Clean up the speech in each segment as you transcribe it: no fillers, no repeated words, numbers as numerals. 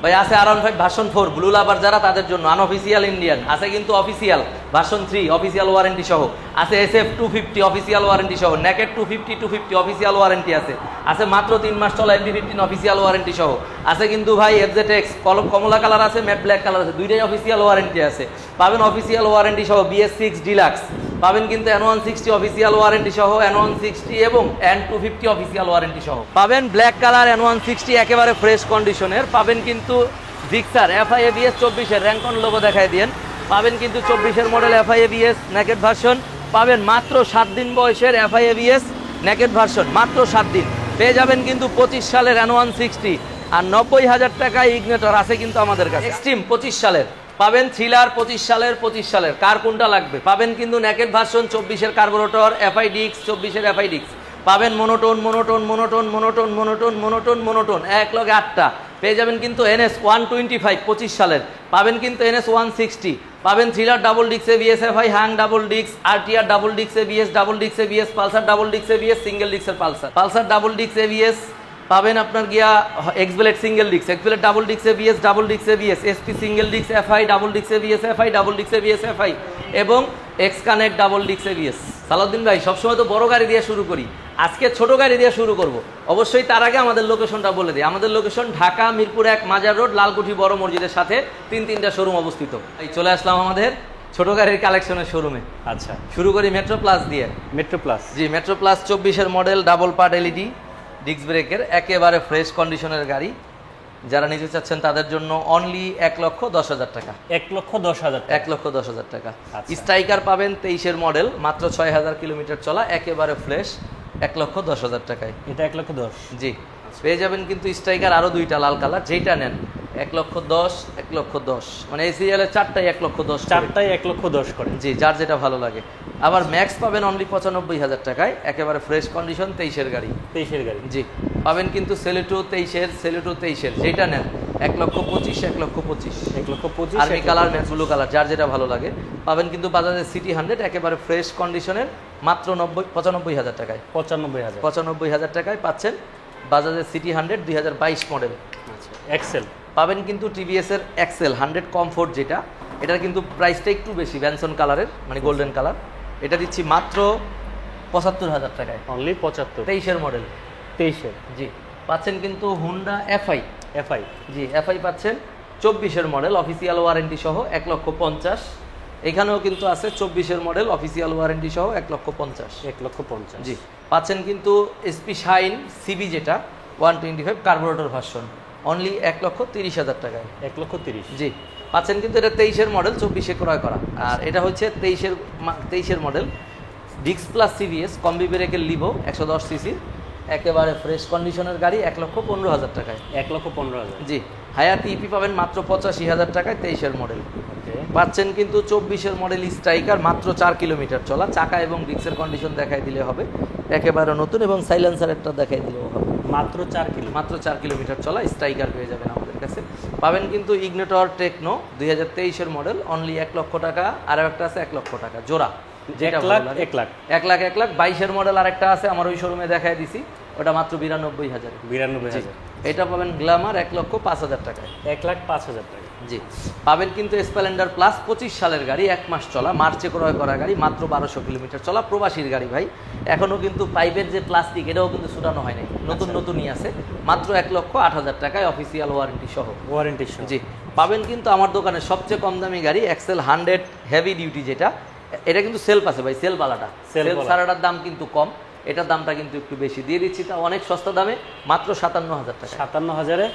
ভাই আছে R15 version 4 blue লাভার যারা তাদের জন্য, আনঅফিসিয়াল ইন্ডিয়ান আছে কিন্তু অফিসিয়াল ভার্সন 3 অফিসিয়াল ওয়ারেন্টি সহ আছে, SF 250 অফিসিয়াল ওয়ারেন্টি সহ, নেকেড 250 অফিসিয়াল ওয়ারেন্টি আছে, আছে মাত্র 3 মাস চলা MB15 অফিসিয়াল ওয়ারেন্টি সহ আছে কিন্তু ভাই FZX কমলা কালার আছে, ম্যাট ব্ল্যাক কালার আছে, দুইটাই অফিসিয়াল ওয়ারেন্টি আছে, পাবেন অফিসিয়াল ওয়ারেন্টি সহ। BS6 ডিলাক্স পাবেন কিন্তু N160 অফিসিয়াল ওয়ারেন্টি সহ, N160 এবং N250 অফিসিয়াল ওয়ারেন্টি সহ পাবেন। ব্ল্যাক কালার N160 একেবারে ফ্রেশ কন্ডিশনের পাবেন কিন্তু। জিক্সার FI-ABS 24-এর র্যাঙ্কন লোগো দেখায় দিয়েন, পাবেন কিন্তু 24-এর মডেল FI-ABS নেকেড ভার্সন পাবেন মাত্র 7 দিন বয়সের FI-ABS নেকেড ভার্সন, মাত্র 7 দিন পেয়ে যাবেন কিন্তু 25 সালের N160 আর 90,000 টাকায় ইগনেটর আছে কিন্তু আমাদের কাছে। এক্সট্রিম 25 সালের পাবেন, থ্রিলার 25 সালের কার কোনটা লাগবে পাবেন কিন্তু নেকেড ভার্সন 24-এর কার্বোরেটর FI-DX 24-এর FI-DX পাবেন। মোনোটোন এক লগে 8টা পেয়ে যাবেন কিন্তু NS 125 25 সালের পাবেন কিন্তু NS 160 পাবেন। থ্রিলার ডাবল ডিক্স ABS FI, হাং ডাবল ডিক্স, RTR ডাবল ডিক্স ABS, পালসার ডাবল ডিক্স ABS, সিঙ্গেল ডিক্সের পালসার ডাবল ডিক্স ABS পাবেন আপনার গিয়া এক্সব্লেড সিঙ্গেল ডিক্স, এক্সব্লেড ডাবল ডিক্স ABS, SP সিঙ্গেল ডিক্স FI, ডাবল ডিক্স ABS FI, ডাবল ডিক্স ABS FI এবং এক্স কানেক্ট ডাবল ডিক্স ABS। সালাউদ্দিন ভাই সবসময় তো বড় গাড়ি দিয়ে শুরু করি, আজকে ছোট গাড়ি দিয়ে শুরু করব। অবশ্যই তার আগে আমাদের লোকেশনটা বলে দিই। আমাদের লোকেশন ঢাকা মিরপুর 1 মাজার রোড, লালকুঠি বড় মসজিদের সাথে 3টা শোরুম অবস্থিত। এই চলে আসলাম আমাদের ছোট গাড়ির কালেকশনের শোরুমে। আচ্ছা, শুরু করি মেট্রো প্লাস দিয়ে। Metro plus, G metro plus 24-এর model, double part LED disc ব্রেকের একেবারে ফ্রেশ কন্ডিশনের গাড়ি। যারা নিতে চাচ্ছেন তাদের জন্য অনলি 1,10,000 টাকা। 1,10,000 টাকা। 1,10,000 টাকা। স্ট্রাইকার পাবেন 23-এর মডেল, মাত্র 6,000 কিলোমিটার চলা, একেবারে ফ্রেশ 1,10,000 টাকায়। এটা 1,10,000 জি পেয়ে যাবেন কিন্তু স্ট্রাইকার আরো 2টা লাল কালার, যেটা নেন 1,10,000 মানে এই সিরিয়ালে 4টাই 1,10,000, 4টাই 1,10,000 করে। জি যার যেটা ভালো লাগে। আবার ম্যাক্স পাবেন অনলি 95,000 টাকায়, একেবারে ফ্রেশ কন্ডিশন 23-এর গাড়ি। 23-এর গাড়ি জি পাবেন কিন্তু সেলেটো 23-এর যেটা নেন 1,25,000 1,25,000 army colour, max blue colour, যার যেটা ভালো লাগে পাবেন কিন্তু বাজাজের সিটি 100 একেবারে ফ্রেশ কন্ডিশনের মাত্র 95,000 টাকায়। 95,000 টাকায় পাচ্ছেন বাজাজের সিটি 100 2022 মডেল। আচ্ছা, এক্সেল পাবেন কিন্তু টিভিএস এর এক্সেল 100 কমফোর্ট, যেটা এটার কিন্তু প্রাইসটা একটু বেশি, ব্যানসন কালারের মানে গোল্ডেন কালার। এটা দিচ্ছি মাত্র 75,000 টাকায়, অনলি 75। 23-এর মডেল, 23-এর জি পাচ্ছেন কিন্তু হুন্ডা FI, জি FI পাচ্ছেন 24-এর মডেল অফিসিয়াল ওয়ারেন্টি সহ 1,50,000। এখানেও কিন্তু আছে 24-এর মডেল অফিসিয়াল ওয়ারেন্টি সহ 1,50,000। 1,50,000 জি পাচ্ছেন কিন্তু SP শাইন CB যেটা 125 কার্বোরেটর ভার্সন অনলি 1,30,000 টাকায়। 1,30,000 জি পাচ্ছেন কিন্তু এটা 23-এর মডেল 24-এ ক্রয় করা, আর এটা হচ্ছে 23-এর মডেল ডিক্স প্লাস CBS কম্বি ব্রেকের লিভো 110 সিসি একেবারে ফ্রেশ কন্ডিশনের গাড়ি 1,15,000 টাকায়। 1,15,000 জি হায়াতি ইপি পাবেন মাত্র 85,000 টাকায় 23-এর মডেল। পাচ্ছেন কিন্তু 24-এর মডেল স্ট্রাইকার মাত্র 4 কিলোমিটার চলা, চাকা এবং ডিক্সের কন্ডিশন দেখাই দিলে হবে, একেবারে নতুন, এবং সাইলেন্সারেরটা দেখাই দিলেও হবে। মাত্র 4 কিলোমিটার চলা স্ট্রাইকার পেয়ে যাবেন আমাদের কাছে। পাবেন কিন্তু ইগনেটর টেকনো 2023-এর মডেল অনলি 1 লক্ষ টাকা, আর একটা আছে 1 লক্ষ টাকা জোড়া, যেটা 1 লাখ 22-এর মডেল আরেকটা আছে আমার ওই শোরুমে দেখাই দিছি, ওটা মাত্র 92,000। 92,000। এটা পাবেন গ্ল্যামার 1,05,000 টাকায়। 1,05,000 টাকা। জি পাবেন কিন্তু স্প্লেন্ডার প্লাস 25 সালের গাড়ি, 1 মাস চলা, মার্চে ক্রয় করা গাড়ি, মাত্র 1200 কিলোমিটার চলা, প্রবাসীর গাড়ি ভাই। এখনো কিন্তু পাইপের যে প্লাস্টিক এটাও কিন্তু ছুটানো হয় নাই, নতুনই আছে, মাত্র 1,08,000 টাকায় অফিসিয়াল ওয়ারেন্টি সহ। জি পাবেন কিন্তু আমার দোকানে সবচেয়ে কম দামি গাড়ি এক্সেল 100 হেভি ডিউটি, যেটা এটা কিন্তু সেলফ আছে ভাই, সেলফ আলাদা, সেলফ সারাটার দাম কিন্তু কম, এটার দামটা কিন্তু একটু বেশি দিয়ে দিচ্ছি, তা অনেক সস্তা দামে মাত্র 57,000 টাকা। 57,000-এ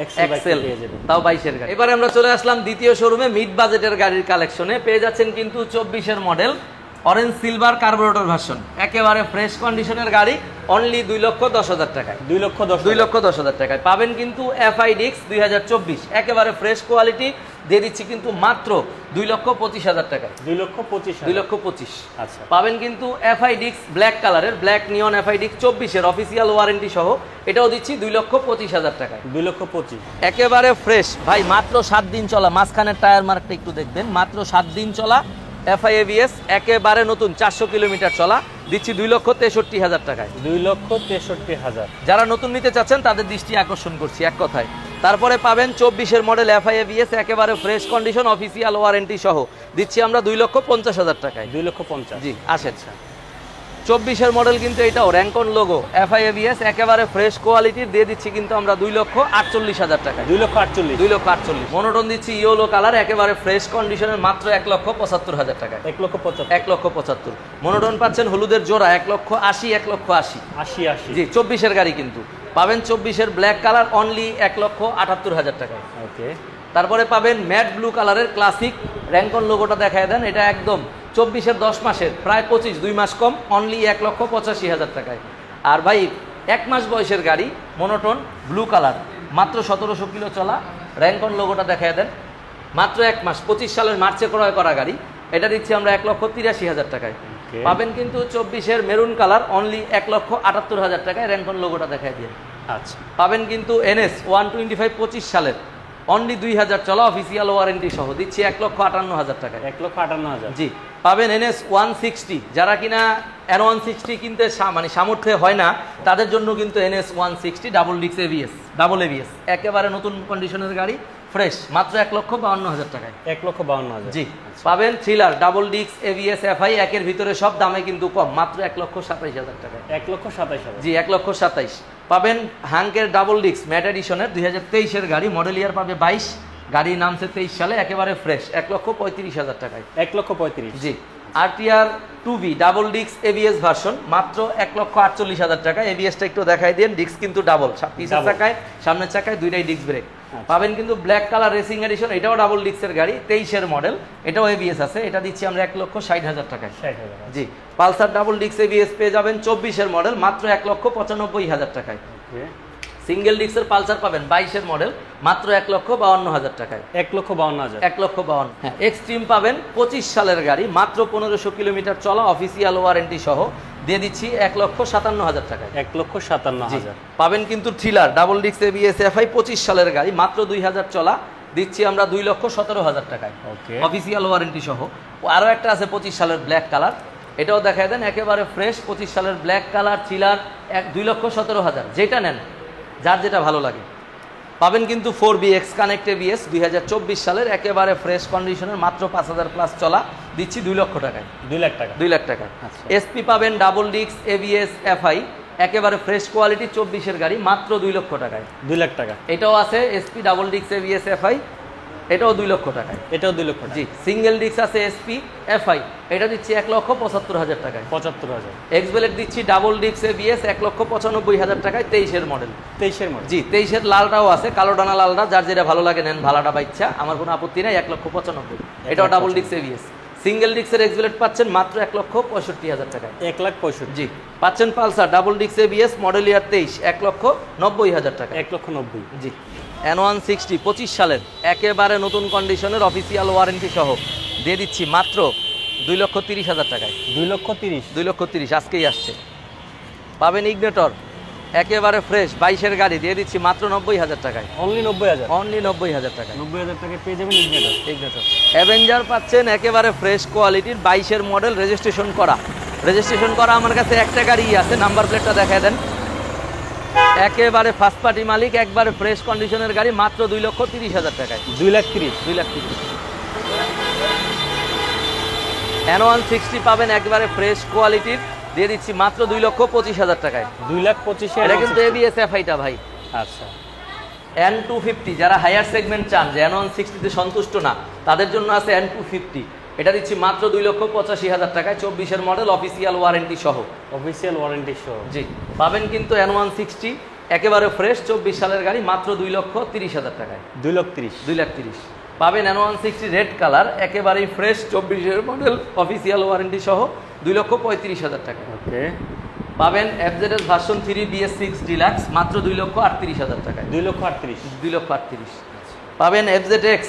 এক্সেল তাও 22-এর গাড়ি। এবারে আমরা চলে আসলাম দ্বিতীয় শোরুমে, মিড বাজেটের গাড়ির কালেকশনে। পেয়ে যাচ্ছেন কিন্তু 24-এর model orange silver carburettor version, একেবারে ফ্রেশ কন্ডিশনের গাড়ি অনলি 2,10,000 টাকায়। 2,10,000 টাকায় পাবেন কিন্তু FI-DX 2024 একেবারে ফ্রেশ কোয়ালিটি দিয়ে দিচ্ছি কিন্তু মাত্র 2,25,000 টাকায়। 2,25,000। আচ্ছা পাবেন কিন্তু FI-DX ব্ল্যাক কালারের, ব্ল্যাক নিয়ন FI-DX 24-এর অফিসিয়াল ওয়ারেন্টি সহ, এটাও দিচ্ছি 2,25,000 টাকায়। 2,25,000 একেবারে ফ্রেশ ভাই, মাত্র 7 দিন চলা, মাঝখানের টায়ার মার্কটা একটু দেখবেন, মাত্র 7 দিন চলা FI-ABS একেবারে নতুন, 400 কিলোমিটার চলা, দিচ্ছি 2,63,000 টাকায়। 2,63,000। যারা নতুন নিতে চাচ্ছেন তাদের দৃষ্টি আকর্ষণ করছি এক কথায়। তারপরে পাবেন 24-এর মডেল এফআই এবিএস একেবারে ফ্রেশ কন্ডিশন অফিসিয়াল ওয়ারেন্টি সহ, দিচ্ছি আমরা 2,50,000 টাকায়। 2,50,000 জি আসেন। 24-এর মডেল কিন্তু এটাও র্যাঙ্কন লোগো এফআই এবিএস একেবারে ফ্রেশ কোয়ালিটির, দিয়ে দিচ্ছি কিন্তু আমরা 2,48,000 টাকায়। 2,48,000 2,48,000। মনোটন দিচ্ছি ইয়েলো কালার একেবারে ফ্রেশ কন্ডিশনের মাত্র 1,75,000 টাকায়। 1,75,000 1,75,000। মনোটন পাচ্ছেন হলুদের জোড়া 1,80,000 1,80,000। 80 জি 24-এর গাড়ি কিন্তু পাবেন 24-এর ব্ল্যাক কালার অনলি 1,78,000 টাকায়। ওকে। তারপরে পাবেন ম্যাট ব্লু কালারের ক্লাসিক র্যাঙ্কন লোগোটা দেখায় দেন, এটা একদম 24-এর 10 মাসের প্রায় 25, 2 মাস কম, অনলি 1,85,000 টাকায়। আর ভাই 1 মাস বয়সের গাড়ি মনোটন ব্লু কালার মাত্র 1700 কিলো চলা, র্যাঙ্কন লোগোটা দেখায় দেন, মাত্র 1 মাস 25 সালের মার্চে ক্রয় করা গাড়ি, এটা দিচ্ছি আমরা 1,83,000 টাকায়। পাবেন কিন্তু 24-এর মেরুন কালার অনলি 1,78,000 টাকায়, র্যাঙ্কন লোগোটা দেখায় দিয়ে। আচ্ছা। পাবেন কিন্তু NS 125 25 সালের অনলি 2,000 চলা অফিসিয়াল ওয়ারেন্টি সহ, দিচ্ছি 1,58,000 টাকায়। 1,58,000। জি পাবেন NS 160, যারা কিনা N160 কিনতে মানে সামর্থ্যে হয় না তাদের জন্য কিন্তু NS 160 ডাবল ডিক্স এবিএস ডাবল এবিএস একেবারে নতুন কন্ডিশনের গাড়ি ফ্রেশ মাত্র 1,52,000 টাকায়। 1,52,000। জি পাবেন থ্রিলার ডাবল ডিক্স এবিএস এফআই একের ভিতরে সব দামে কিন্তু কম, মাত্র 1,27,000 টাকায়। 1,27,000। জি 1,27,000। পাবেন হাঙ্কের ডাবল ডিক্স ম্যাট এডিশনের 2023-এর গাড়ি, মডেল ইয়ার পাবে 22, গাড়ি নামছে 23 সালে, একেবারে ফ্রেশ 1,35,000 টাকায়। 1,35,000। জি আরটিআর 2B ডাবল ডিক্স এবিএস ভার্সন মাত্র 1,48,000 টাকা। এবিএসটা একটু দেখাই দেন, ডিক্স কিন্তু ডাবল, পিছের চাকায় সামনের চাকায় দুইটাই ডিক্স ব্রেক। পাবেন কিন্তু ব্ল্যাক কালার রেসিং এডিশন, এটাও ডাবল ডিক্সের গাড়ি, 23-এর মডেল, এটাও এবিএস আছে, এটা দিচ্ছি আমরা 1,60,000 টাকায়। 60,000। জি পালসার ডাবল ডিক্স এবিএস পেয়ে যাবেন 24-এর মডেল মাত্র 1,95,000 টাকায়। সিঙ্গেল ডিক্সের পালসার পাবেন 22-এর মডেল মাত্র 1,52,000 টাকায়। 1,52,000। 1,52,000। হ্যাঁ এক্সট্রিম পাবেন 25 সালের গাড়ি মাত্র 1500 কিলোমিটার চলা অফিসিয়াল ওয়ারেন্টি সহ, দিয়ে দিচ্ছি 1,57,000 টাকায়। 1,57,000। পাবেন কিন্তু থ্রিলার ডাবল ডিক্স এবিএস এফআই 25 সালের গাড়ি মাত্র 2,000 চলা, দিচ্ছি আমরা 2,17,000 টাকায় অফিসিয়াল ওয়ারেন্টি সহ। আরও একটা আছে 25 সালের ব্ল্যাক কালার, এটাও দেখায় দেন একেবারে ফ্রেশ 25 সালের ব্ল্যাক কালার থ্রিলার 2,17,000, যেটা নেন যার যেটা ভালো লাগে। পাবেন কিন্তু 4BX কানেক্ট এবিএস 2024 সালের একেবারে ফ্রেশ কন্ডিশনের মাত্র 5,000 প্লাস চলা, দিচ্ছি 2 লক্ষ টাকায়। 2 লাখ টাকা। 2 লাখ টাকা। এসপি পাবেন ডাবল ডিক্স এবিএস এফআই একেবারে ফ্রেশ কোয়ালিটি 24-এর গাড়ি মাত্র 2 লক্ষ টাকায়। 2 লাখ টাকা। এটাও আছে এসপি ডাবল ডিক্স এবিএস এফআই, এটাও 2 লক্ষ টাকায়। এটাও 2 লক্ষ টাকা। জি সিঙ্গেল ডিক্স আছে এসপি এফআই, এটা দিচ্ছি 1,75,000 টাকায়। 75,000। এক্সবেলেট দিচ্ছি ডাবল ডিক্স এবিএস 1,95,000 টাকায়, 23-এর মডেল। 23-এর মডেল। জি 23-এর লালটাও আছে, কালো ডানা লালটা, যার যেটা ভালো লাগে নেন, ভাড়াটা বাচ্চা, আমার কোনো আপত্তি নাই। 1,95,000, এটাও ডাবল ডিক্স এবিএস। সিঙ্গেল ডিক্সের এক্সবেলেট পাচ্ছেন মাত্র 1,65,000 টাকায়। 1,65,000। জি পাচ্ছেন পালসার ডাবল ডিক্স এবিএস মডেল ইয়ার 23 1,90,000 টাকা। 1,90,000। জি N160 25 সালের একেবারে নতুন কন্ডিশনের অফিসিয়াল ওয়ারেন্টি সহ, দিয়ে দিচ্ছি মাত্র 2,30,000 টাকায়। 2,30,000। 2,30,000 আজকেই আসছে। পাবেন ইগনেটর একেবারে ফ্রেশ 22-এর গাড়ি, দিয়ে দিচ্ছি মাত্র 90,000 টাকায়। অনলি 90,000। অনলি 90,000 টাকায়। 90,000 টাকায় পেয়ে যাবেন ইগনিটর। অ্যাভেঞ্জার পাচ্ছেন একেবারে ফ্রেশ কোয়ালিটির 22-এর মডেল, রেজিস্ট্রেশন করা আমার কাছে একটা গাড়ি আছে, নাম্বার প্লেটটা দেখায় দেন, একেবারে ফার্স্ট পার্টি মালিক, একবারে ফ্রেশ কন্ডিশনের গাড়ি মাত্র 2,30,000 টাকায়। 2,30,000। 2,30,000। N160 পাবেন একবারে ফ্রেশ কোয়ালিটির, দিয়ে দিচ্ছি মাত্র 2,25,000 টাকায়। 2,25,000। এটা কিন্তু এবিএস এফআইটা ভাই। আচ্ছা। N250 যারা হায়ার সেগমেন্ট চান, যে N160 সন্তুষ্ট না, তাদের জন্য আছে N250, এটা দিচ্ছি মাত্র 2,85,000 টাকায়। 24-এর মডেল অফিসিয়াল ওয়ারেন্টি সহ। অফিসিয়াল ওয়ারেন্টি সহ। জি পাবেন কিন্তু N160 একেবারে ফ্রেশ 24 সালের গাড়ি মাত্র 2,30,000 টাকায়। 2,30,000। 2,30,000 পাবেন N160 রেড কালার একেবারেই ফ্রেশ 24-এর মডেল অফিসিয়াল ওয়ারেন্টি সহ 2,35,000 টাকা। ওকে। পাবেন FZS ভার্সন 3 BS6 ডিলাক্স মাত্র 2,38,000 টাকায়। 2,38,000। 2,38,000 পাবেন FZX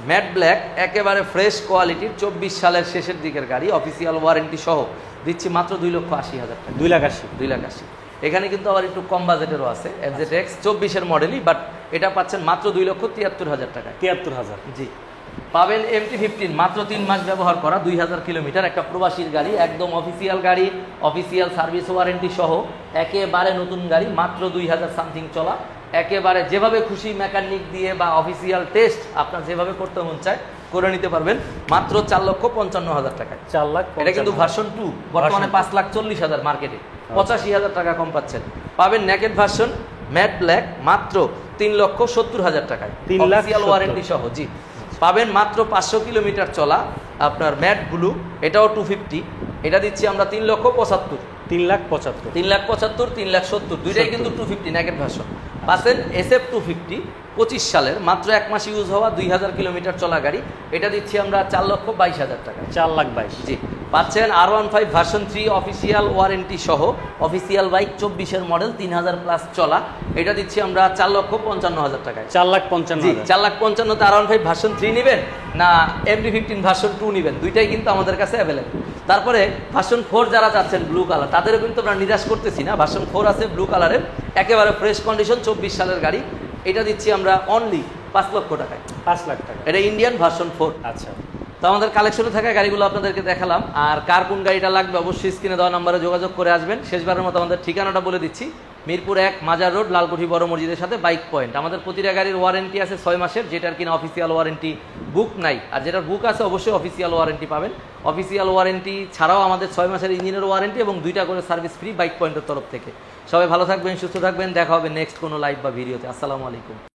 ম্যাট ব্ল্যাক একেবারে ফ্রেশ কোয়ালিটির 24 সালের শেষের দিকের গাড়ি অফিসিয়াল ওয়ারেন্টি সহ, দিচ্ছি মাত্র 2,80,000 টাকা। 2,80,000। 2,80,000। এখানে কিন্তু আবার একটু কম বাজেটেরও আছে FZX 24-এর মডেলই, বাট এটা পাচ্ছেন মাত্র 2,73,000 টাকায়। 73,000। জি পাবেন MT-15 মাত্র 3 মাস ব্যবহার করা 2,000 কিলোমিটার, একটা প্রবাসীর গাড়ি, একদম অফিসিয়াল গাড়ি, অফিসিয়াল সার্ভিস ওয়ারেন্টি সহ একেবারে নতুন গাড়ি, মাত্র 2,000 সামথিং চলা, একেবারে যেভাবে খুশি মেকানিক দিয়ে বা অফিসিয়াল টেস্ট আপনার যেভাবে করতে মন চায় করে নিতে পারবেন মাত্র 4,55,000 টাকায়। 4 লাখ এটা কিন্তু ভার্সন 2, বর্তমানে 5,40,000 মার্কেটে, 85,000 টাকা কম পাচ্ছেন। পাবেন নেকেড ভার্সন ম্যাট ব্ল্যাক মাত্র 3,70,000 টাকায়, 3,70,000 ওয়ারেন্টি সহ। জি, পাবেন মাত্র 500 কিলোমিটার চলা আপনার ম্যাট ব্লু, এটাও 250, এটা দিচ্ছি আমরা 3,75,000। 3,75,000 3,75,000, 3,70,000 দুইটাই কিন্তু 250 নেকেড ভার্সন। পাচ্ছেন SF 250 25 সালের, মাত্র 1 মাস ইউজ হওয়া, 2,000 কিলোমিটার চলা গাড়ি, এটা দিচ্ছি আমরা 4,22,000 টাকায়। 4,22,000 জি, পাচ্ছেন R15 ভার্সন 3 অফিসিয়াল ওয়ারেন্টি সহ, অফিসিয়াল বাইক 24-এর মডেল, 3,000 প্লাস চলা, এটা দিচ্ছি আমরা 4,55,000 টাকায়। 4,55,000 4,55,000 তে R15 ভার্সন 3 নেবেন না MD-15 ভার্সন 2 নেবেন, দুইটাই কিন্তু আমাদের কাছে অ্যাভেলেবল। তারপরে ভার্সন 4 যারা চাচ্ছেন ব্লু কালার, তাদেরও কিন্তু আমরা নিরাশ করতেছি না। ভার্সন 4 আছে ব্লু কালারের, একেবারে ফ্রেশ কন্ডিশন, 24 সালের গাড়ি, এটা দিচ্ছি আমরা অনলি 5 লক্ষ টাকায়। 5 লাখ টাকা। এটা ইন্ডিয়ান ভার্সন 4। আচ্ছা, তো আমাদের কালেকশনে থাকা গাড়িগুলো আপনাদেরকে দেখালাম। আর কার কোন গাড়িটা লাগবে অবশ্যই স্ক্রিনে দেওয়া নাম্বারে যোগাযোগ করে আসবেন। শেষবারের মতো আমাদের ঠিকানাটা বলে দিচ্ছি, মিরপুর 1 মাজার রোড, লালকুঠি বড় মসজিদের সাথে বাইক পয়েন্ট। আমাদের প্রতিটা গাড়ির ওয়ারেন্টি আছে 6 মাসের, যেটার কিনা অফিসিয়াল ওয়ারেন্টি বুক নাই, আর যেটার বুক আছে অবশ্যই অফিসিয়াল ওয়ারেন্টি পাবেন। অফিসিয়াল ওয়ারেন্টি ছাড়াও আমাদের 6 মাসের ইঞ্জিনের ওয়ারেন্টি এবং 2টা করে সার্ভিস ফ্রি বাইক পয়েন্টের তরফ থেকে। সবাই ভালো থাকবেন, সুস্থ থাকবেন, দেখা হবে নেক্সট কোনো লাইভ বা ভিডিওতে। আসসালামু আলাইকুম।